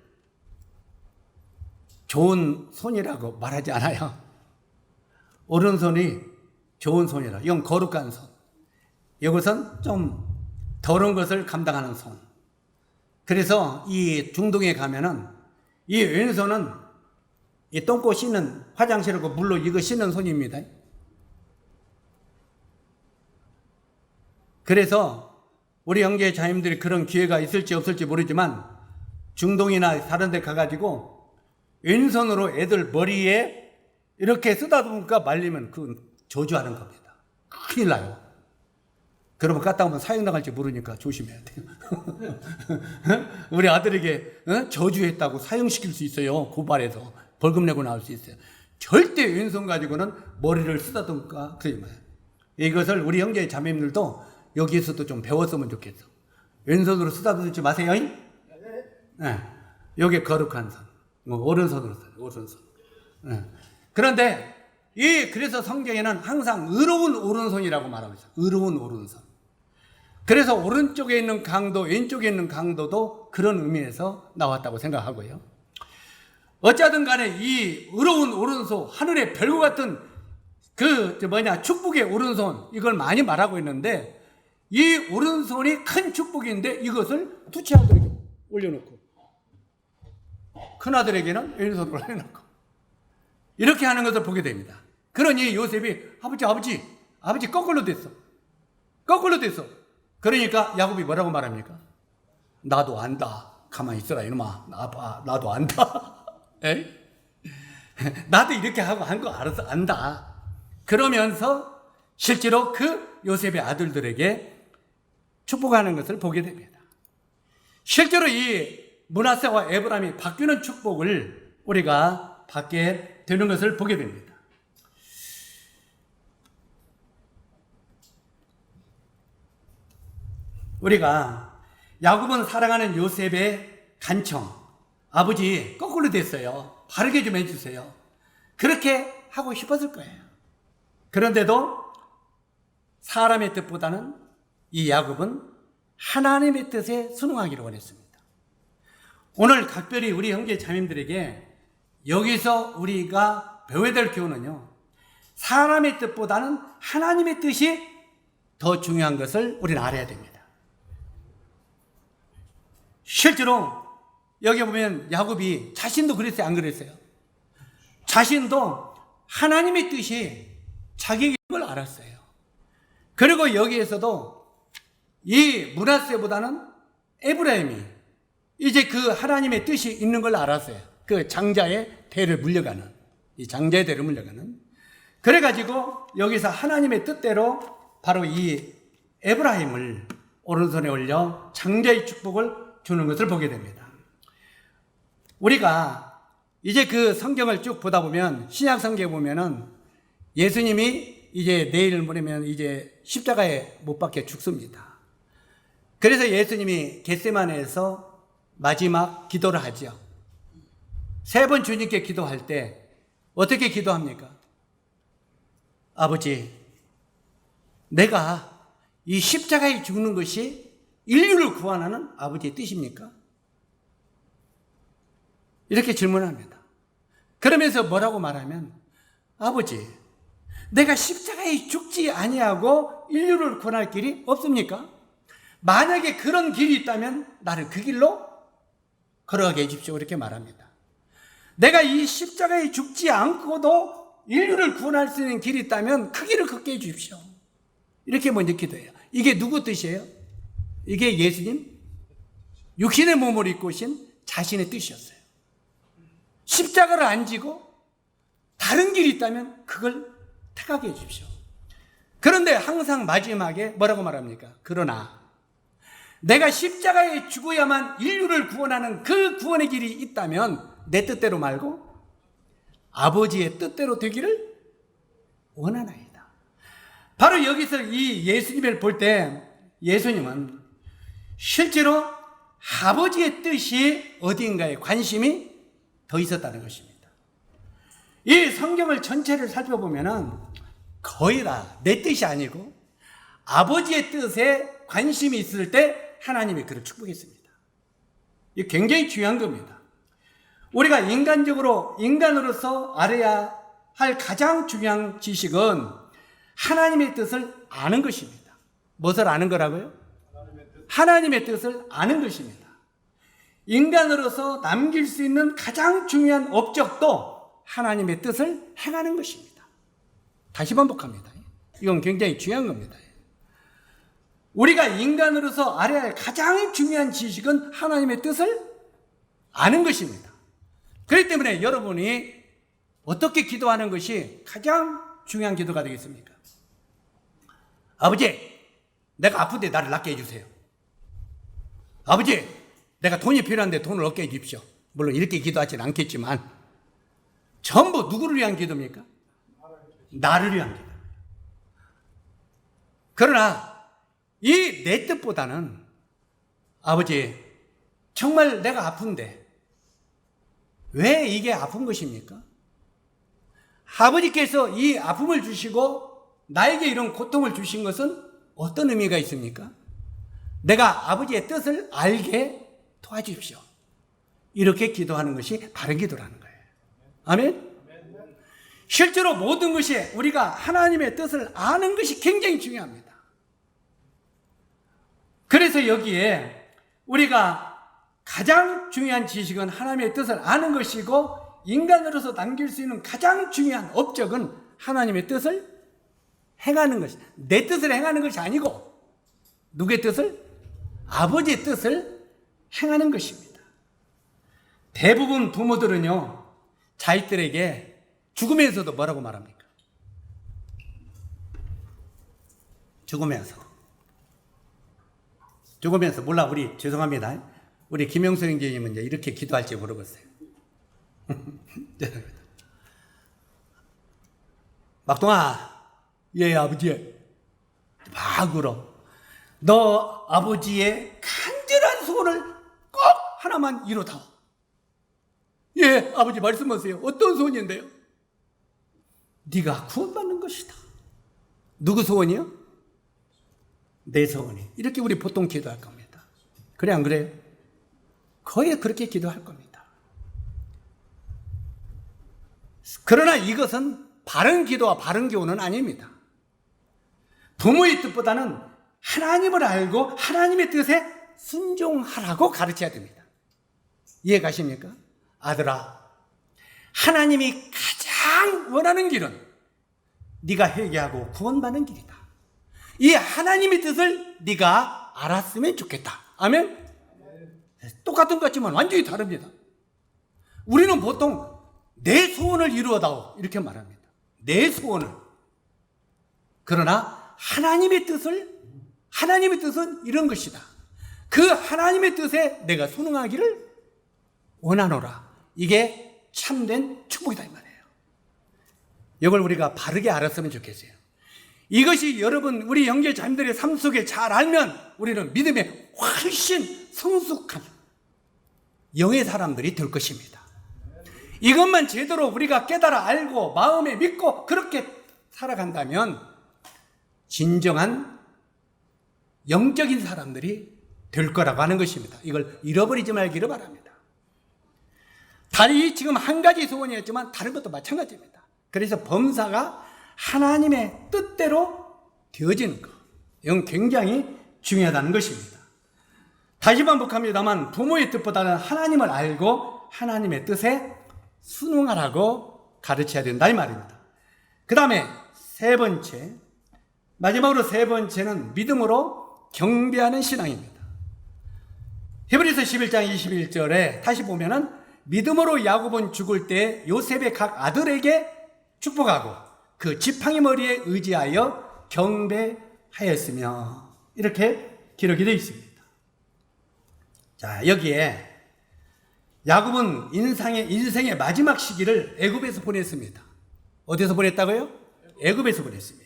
좋은 손이라고 말하지 않아요. 오른손이 좋은 손이라. 이건 거룩한 손. 이것은 좀 더러운 것을 감당하는 손. 그래서 이 중동에 가면은 이 왼손은 이 똥꼬 씻는 화장실하고 물로 이거 씻는 손입니다. 그래서 우리 형제 자매들이 그런 기회가 있을지 없을지 모르지만 중동이나 다른 데 가가지고 왼손으로 애들 머리에 이렇게 쓰다듬으니까 말리면 그건 저주하는 겁니다. 큰일 나요. 그러면 갔다 오면 사형 나갈지 모르니까 조심해야 돼요. 우리 아들에게 저주했다고 사형시킬 수 있어요. 고발해서 벌금 내고 나올 수 있어요. 절대 왼손 가지고는 머리를 쓰다듬을까 그러지 마요. 이것을 우리 형제 자매님들도 여기에서도 좀 배웠으면 좋겠어. 왼손으로 쓰다듬지 마세요. 네. 여기 거룩한 손. 오른손으로 써요. 오른손. 네. 그런데 그래서 성경에는 항상 의로운 오른손이라고 말하고 있어요. 의로운 오른손. 그래서 오른쪽에 있는 강도, 왼쪽에 있는 강도도 그런 의미에서 나왔다고 생각하고요. 어찌하든 간에 이 의로운 오른손, 하늘의 별과 같은 축복의 오른손, 이걸 많이 말하고 있는데 이 오른손이 큰 축복인데 이것을 두째 아들에게 올려놓고 큰 아들에게는 왼손을 올려놓고 이렇게 하는 것을 보게 됩니다. 그러니 요셉이 아버지 거꾸로 됐어. 거꾸로 됐어. 그러니까 야곱이 뭐라고 말합니까? 나도 안다. 가만히 있어라 이놈아. 나도 안다. 에이? 나도 이렇게 하고 한 거 알아서 안다. 그러면서 실제로 그 요셉의 아들들에게 축복하는 것을 보게 됩니다. 실제로 이 므낫세와 에브라임이 바뀌는 축복을 우리가 받게 되는 것을 보게 됩니다. 우리가 야곱은 사랑하는 요셉의 간청, 아버지 거꾸로 됐어요. 바르게 좀 해주세요. 그렇게 하고 싶었을 거예요. 그런데도 사람의 뜻보다는 이 야곱은 하나님의 뜻에 순응하기를 원했습니다. 오늘 각별히 우리 형제 자매들에게 여기서 우리가 배워야 될 교훈은요, 사람의 뜻보다는 하나님의 뜻이 더 중요한 것을 우리는 알아야 됩니다. 실제로 여기 보면 야곱이 자신도 그랬어요, 안 그랬어요? 자신도 하나님의 뜻이 자기의 걸 알았어요. 그리고 여기에서도 이 므낫세보다는 에브라임이 이제 그 하나님의 뜻이 있는 걸 알았어요. 그 장자의 대를 물려가는, 이 장자의 대를 물려가는. 그래가지고 여기서 하나님의 뜻대로 바로 이 에브라임을 오른손에 올려 장자의 축복을 주는 것을 보게 됩니다. 우리가 이제 그 성경을 쭉 보다 보면, 신약 성경에 보면은 예수님이 이제 내일 모레면 이제 십자가에 못 박혀 죽습니다. 그래서 예수님이 겟세마네에서 마지막 기도를 하죠. 3번 주님께 기도할 때 어떻게 기도합니까? 아버지, 내가 이 십자가에 죽는 것이 인류를 구원하는 아버지의 뜻입니까? 이렇게 질문합니다. 그러면서 뭐라고 말하면, 아버지, 내가 십자가에 죽지 아니하고 인류를 구원할 길이 없습니까? 만약에 그런 길이 있다면 나를 그 길로 걸어가게 해주십시오. 이렇게 말합니다. 내가 이 십자가에 죽지 않고도 인류를 구원할 수 있는 길이 있다면 그 길을 걷게 해주십시오. 이렇게 먼저 기도해요. 이게 누구 뜻이에요? 이게 예수님 육신의 몸을 입고 오신 자신의 뜻이었어요. 십자가를 안 지고 다른 길이 있다면 그걸 택하게 해주십시오. 그런데 항상 마지막에 뭐라고 말합니까? 그러나 내가 십자가에 죽어야만 인류를 구원하는 그 구원의 길이 있다면 내 뜻대로 말고 아버지의 뜻대로 되기를 원하나이다. 바로 여기서 이 예수님을 볼 때 예수님은 실제로 아버지의 뜻이 어디인가에 관심이 더 있었다는 것입니다. 이 성경을 전체를 살펴보면 거의 다 내 뜻이 아니고 아버지의 뜻에 관심이 있을 때 하나님이 그를 축복했습니다. 이게 굉장히 중요한 겁니다. 우리가 인간으로서 알아야 할 가장 중요한 지식은 하나님의 뜻을 아는 것입니다. 무엇을 아는 거라고요? 하나님의 뜻을 아는 것입니다. 인간으로서 남길 수 있는 가장 중요한 업적도 하나님의 뜻을 행하는 것입니다. 다시 반복합니다. 이건 굉장히 중요한 겁니다. 우리가 인간으로서 알아야 할 가장 중요한 지식은 하나님의 뜻을 아는 것입니다. 그렇기 때문에 여러분이 어떻게 기도하는 것이 가장 중요한 기도가 되겠습니까? 아버지, 내가 아픈데 나를 낫게 해주세요. 아버지, 내가 돈이 필요한데 돈을 얻게 해주십시오. 물론 이렇게 기도하지는 않겠지만 전부 누구를 위한 기도입니까? 나를 위한 기도. 그러나 이 내 뜻보다는 아버지, 정말 내가 아픈데 왜 이게 아픈 것입니까? 아버지께서 이 아픔을 주시고 나에게 이런 고통을 주신 것은 어떤 의미가 있습니까? 내가 아버지의 뜻을 알게 도와주십시오. 이렇게 기도하는 것이 바른 기도라는 거예요. 아멘? 실제로 모든 것이 우리가 하나님의 뜻을 아는 것이 굉장히 중요합니다. 그래서 여기에 우리가 가장 중요한 지식은 하나님의 뜻을 아는 것이고 인간으로서 남길 수 있는 가장 중요한 업적은 하나님의 뜻을 행하는 것이, 내 뜻을 행하는 것이 아니고 누구의 뜻을? 아버지의 뜻을 행하는 것입니다. 대부분 부모들은요, 자식들에게 죽으면서도 뭐라고 말합니까? 죽으면서 몰라, 우리 죄송합니다. 우리 김영수 형제님은 이렇게 기도할지 모르겠어요. 막동아, 예 아버지, 막 울어. 너 아버지의 간절한 소원을 꼭 하나만 이루다. 예 아버지, 말씀하세요. 어떤 소원인데요? 네가 구원받는 것이다. 누구 소원이요? 내 소원이. 이렇게 우리 보통 기도할 겁니다. 그래 안 그래요? 거의 그렇게 기도할 겁니다. 그러나 이것은 바른 기도와 바른 교훈은 아닙니다. 부모의 뜻보다는 하나님을 알고 하나님의 뜻에 순종하라고 가르쳐야 됩니다. 이해 가십니까? 아들아, 하나님이 가장 원하는 길은 네가 회개하고 구원받는 길이다. 이 하나님의 뜻을 네가 알았으면 좋겠다. 아멘? 똑같은 것 같지만 완전히 다릅니다. 우리는 보통 내 소원을 이루어다오 이렇게 말합니다. 내 소원을. 그러나 하나님의 뜻은 이런 것이다. 그 하나님의 뜻에 내가 순응하기를 원하노라. 이게 참된 축복이다 이 말이에요. 이걸 우리가 바르게 알았으면 좋겠어요. 이것이 여러분 우리 영계자님들의 삶 속에 잘 알면 우리는 믿음에 훨씬 성숙한 영의 사람들이 될 것입니다. 이것만 제대로 우리가 깨달아 알고 마음에 믿고 그렇게 살아간다면 진정한 영적인 사람들이 될 거라고 하는 것입니다. 이걸 잃어버리지 말기를 바랍니다. 다리 지금 한 가지 소원이었지만 다른 것도 마찬가지입니다. 그래서 범사가 하나님의 뜻대로 되어지는 것, 이건 굉장히 중요하다는 것입니다. 다시 반복합니다만 부모의 뜻보다는 하나님을 알고 하나님의 뜻에 순응하라고 가르쳐야 된다 이 말입니다. 그 다음에 세 번째, 마지막으로 세 번째는 믿음으로 경배하는 신앙입니다. 히브리서 11장 21절에 다시 보면은 믿음으로 야곱은 죽을 때 요셉의 각 아들에게 축복하고 그 지팡이 머리에 의지하여 경배하였으며 이렇게 기록이 되어 있습니다. 자, 여기에 야곱은 인생의 마지막 시기를 애굽에서 보냈습니다. 어디서 보냈다고요? 애굽에서 보냈습니다.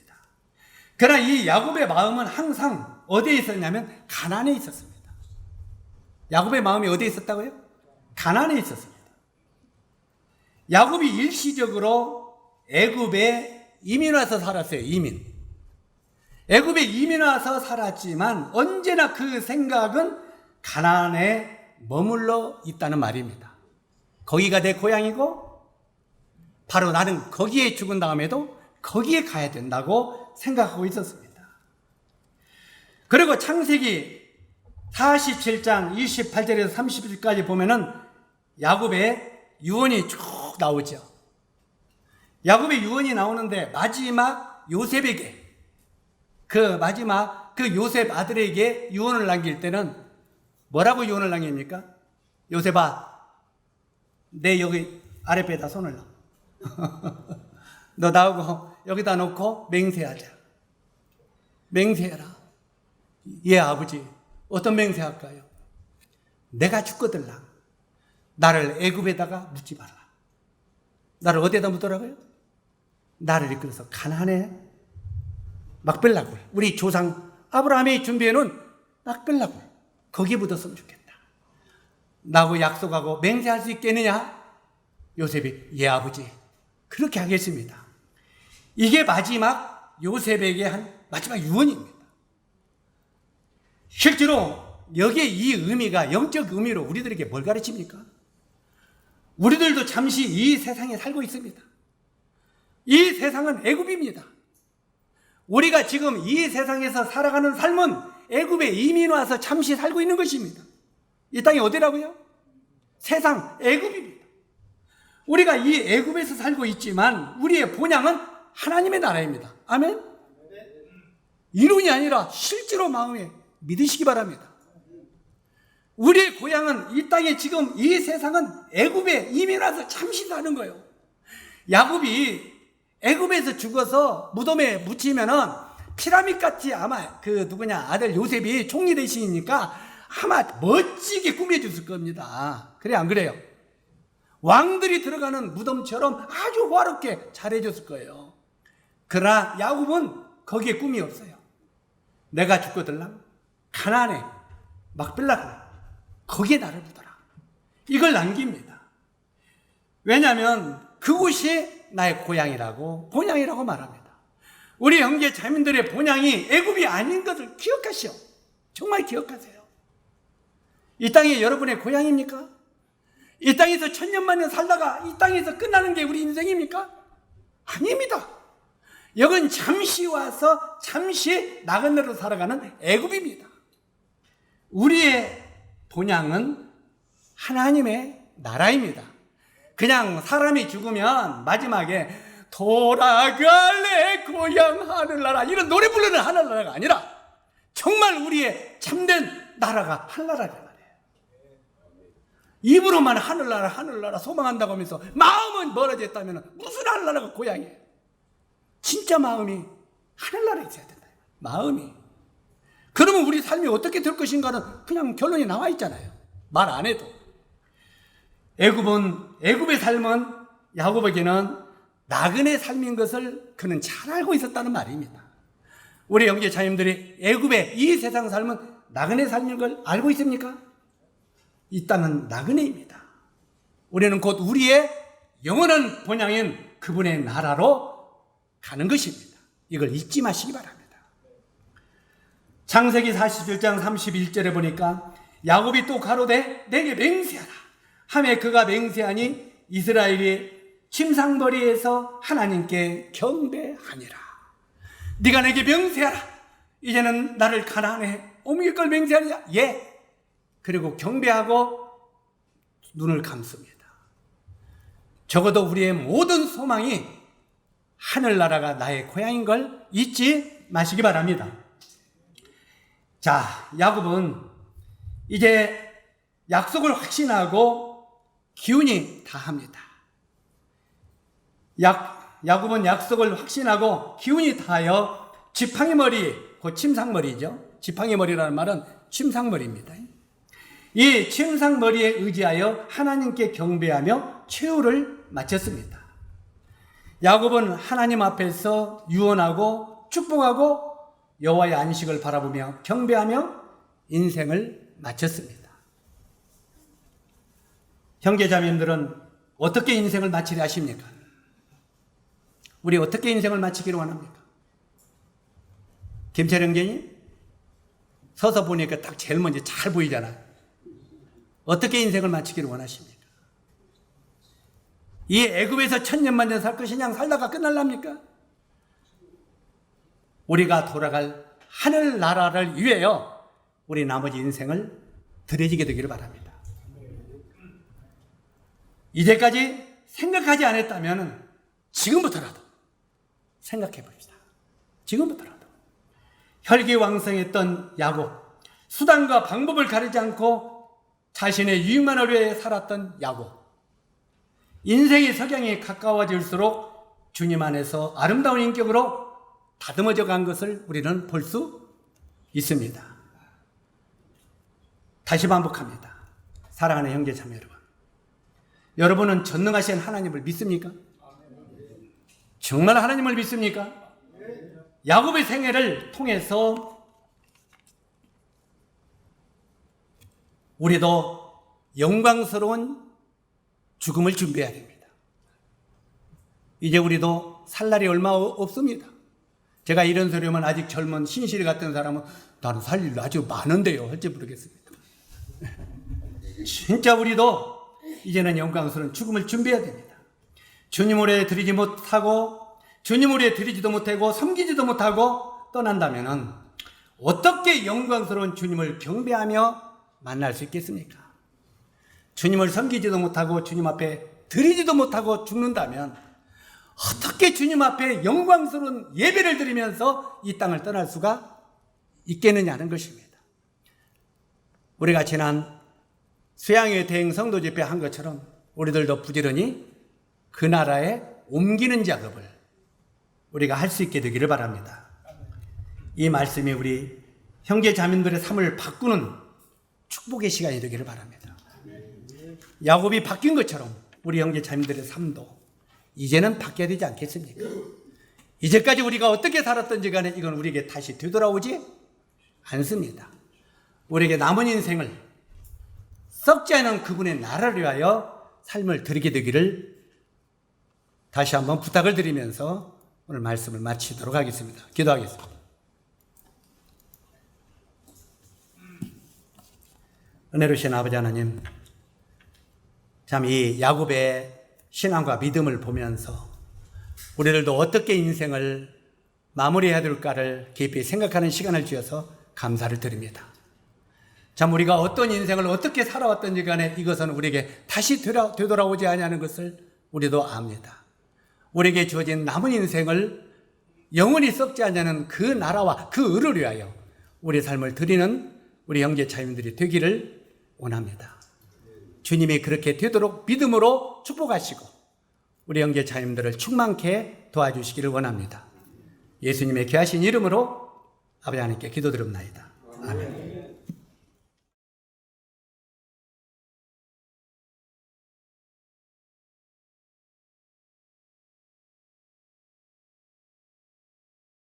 그러나 이 야곱의 마음은 항상 어디에 있었냐면 가나안에 있었습니다. 야곱의 마음이 어디에 있었다고요? 가나안에 있었습니다. 야곱이 일시적으로 애굽에 이민 와서 살았어요. 애굽에 이민 와서 살았지만 언제나 그 생각은 가나안에 머물러 있다는 말입니다. 거기가 내 고향이고 바로 나는 거기에 죽은 다음에도 거기에 가야 된다고 생각하고 있었습니다. 그리고 창세기 47장 28절에서 30절까지 보면은 야곱의 유언이 쭉 나오죠. 야곱의 유언이 나오는데 마지막 요셉에게 그 요셉 아들에게 유언을 남길 때는 뭐라고 유언을 남깁니까? 요셉아, 내 여기 아랫배에다 손을 넣어. 너 나오고 여기다 놓고 맹세하자. 맹세해라. 예, 아버지. 어떤 맹세할까요? 내가 죽거들라. 나를 애굽에다가 묻지 마라. 나를 어디에다 묻더라고요? 나를 이끌어서 가나안에 막벨라굴, 우리 조상 아브라함이 준비해놓은 막벨라굴, 거기에 묻었으면 좋겠다. 나하고 약속하고 맹세할 수 있겠느냐? 요셉이 예 아버지 그렇게 하겠습니다. 이게 마지막 요셉에게 한 마지막 유언입니다. 실제로 여기에 이 의미가 영적 의미로 우리들에게 뭘 가르칩니까? 우리들도 잠시 이 세상에 살고 있습니다. 이 세상은 애굽입니다. 우리가 지금 이 세상에서 살아가는 삶은 애굽에 이민 와서 잠시 살고 있는 것입니다. 이 땅이 어디라고요? 세상 애굽입니다. 우리가 이 애굽에서 살고 있지만 우리의 본향은 하나님의 나라입니다. 아멘? 이론이 아니라 실제로 마음에 믿으시기 바랍니다. 우리의 고향은 이 땅에 지금 이 세상은 애굽에 이민 와서 잠시 사는 거예요. 야곱이 애굽에서 죽어서 무덤에 묻히면은 피라밋 같이 아마 아들 요셉이 총리 대신이니까 아마 멋지게 꾸며줬을 겁니다. 그래 안 그래요? 왕들이 들어가는 무덤처럼 아주 화롭게 잘해줬을 거예요. 그러나 야곱은 거기에 꿈이 없어요. 내가 죽거들랑 가나안에 막벨라굴 거기에 나를 묻어라. 이걸 남깁니다. 왜냐하면 그곳이 나의 고향이라고 본향이라고 말합니다. 우리 형제 자매들의 본향이 애굽이 아닌 것을 기억하시오. 정말 기억하세요. 이 땅이 여러분의 고향입니까? 이 땅에서 천년만년 살다가 이 땅에서 끝나는 게 우리 인생입니까? 아닙니다. 여긴 잠시 와서 잠시 나그네로 살아가는 애굽입니다. 우리의 본향은 하나님의 나라입니다. 그냥 사람이 죽으면 마지막에 돌아갈래 고향 하늘나라 이런 노래 부르는 하늘나라가 아니라 정말 우리의 참된 나라가 하늘나라란 말이에요. 입으로만 하늘나라 소망한다고 하면서 마음은 멀어져 있다면 무슨 하늘나라가 고향이에요? 진짜 마음이 하늘나라에 있어야 된다. 마음이. 그러면 우리 삶이 어떻게 될 것인가는 그냥 결론이 나와 있잖아요. 말 안 해도. 애굽의 삶은 야곱에게는 나그네 삶인 것을 그는 잘 알고 있었다는 말입니다. 우리 형제 자님들이 애굽의 이 세상 삶은 나그네 삶인 걸 알고 있습니까? 이 땅은 나그네입니다. 우리는 곧 우리의 영원한 본향인 그분의 나라로 가는 것입니다. 이걸 잊지 마시기 바랍니다. 창세기 47장 31절에 보니까 야곱이 또 가로되 내게 맹세하라 하매 그가 맹세하니 이스라엘이 침상머리에서 하나님께 경배하니라. 네가 내게 맹세하라. 이제는 나를 가나안에 옮길 걸 맹세하느냐? 예. 그리고 경배하고 눈을 감습니다. 적어도 우리의 모든 소망이 하늘나라가 나의 고향인 걸 잊지 마시기 바랍니다. 자, 야곱은 이제 약속을 확신하고 기운이 다합니다. 야곱은 약속을 확신하고 기운이 다하여 지팡이 머리, 그 침상머리죠. 지팡이 머리라는 말은 침상머리입니다. 이 침상머리에 의지하여 하나님께 경배하며 최후를 마쳤습니다. 야곱은 하나님 앞에서 유언하고 축복하고 여호와의 안식을 바라보며 경배하며 인생을 마쳤습니다. 형제자매님들은 어떻게 인생을 마치려 하십니까? 우리 어떻게 인생을 마치기를 원합니까? 김철 형제님, 서서 보니까 딱 제일 먼저 잘 보이잖아요. 어떻게 인생을 마치기를 원하십니까? 이 애굽에서 천년만년 살 것이 그냥 살다가 끝날랍니까? 우리가 돌아갈 하늘나라를 위하여 우리 나머지 인생을 드려지게 되기를 바랍니다. 이제까지 생각하지 않았다면 지금부터라도 생각해 봅시다. 지금부터라도. 혈기왕성했던 야곱, 수단과 방법을 가리지 않고 자신의 유익만을 위해 살았던 야곱, 인생의 석양이 가까워질수록 주님 안에서 아름다운 인격으로 다듬어져 간 것을 우리는 볼 수 있습니다. 다시 반복합니다. 사랑하는 형제 자매 여러분, 여러분은 전능하신 하나님을 믿습니까? 정말 하나님을 믿습니까? 야곱의 생애를 통해서 우리도 영광스러운 죽음을 준비해야 됩니다. 이제 우리도 살 날이 얼마 없습니다. 제가 이런 소리 하면 아직 젊은 신실이 같은 사람은 나는 살 일 아주 많은데요 할지 모르겠습니다. 진짜 우리도 이제는 영광스러운 죽음을 준비해야 됩니다. 주님을 위해 드리지 못하고 주님을 위해 드리지도 못하고 섬기지도 못하고 떠난다면 어떻게 영광스러운 주님을 경배하며 만날 수 있겠습니까? 주님을 섬기지도 못하고 주님 앞에 드리지도 못하고 죽는다면 어떻게 주님 앞에 영광스러운 예배를 드리면서 이 땅을 떠날 수가 있겠느냐는 것입니다. 우리가 지난 수양회 대행 성도 집회 한 것처럼 우리들도 부지런히 그 나라에 옮기는 작업을 우리가 할 수 있게 되기를 바랍니다. 이 말씀이 우리 형제 자매들의 삶을 바꾸는 축복의 시간이 되기를 바랍니다. 야곱이 바뀐 것처럼 우리 형제 자매들의 삶도 이제는 바뀌어야 되지 않겠습니까? 이제까지 우리가 어떻게 살았던지 간에 이건 우리에게 다시 되돌아오지 않습니다. 우리에게 남은 인생을 썩지 않은 그분의 나라를 위하여 삶을 드리게 되기를 다시 한번 부탁을 드리면서 오늘 말씀을 마치도록 하겠습니다. 기도하겠습니다. 은혜로우신 아버지 하나님, 참 이 야곱의 신앙과 믿음을 보면서 우리들도 어떻게 인생을 마무리해야 될까를 깊이 생각하는 시간을 주셔서 감사를 드립니다. 참 우리가 어떤 인생을 어떻게 살아왔던지 간에 이것은 우리에게 다시 되돌아오지 않냐는 것을 우리도 압니다. 우리에게 주어진 남은 인생을 영원히 썩지 않냐는 그 나라와 그 의를 위하여 우리 삶을 드리는 우리 형제 자매들이 되기를 원합니다. 주님이 그렇게 되도록 믿음으로 축복하시고 우리 형제 자매들을 충만케 도와주시기를 원합니다. 예수님의 귀하신 이름으로 아버지 하나님께 기도드립나이다.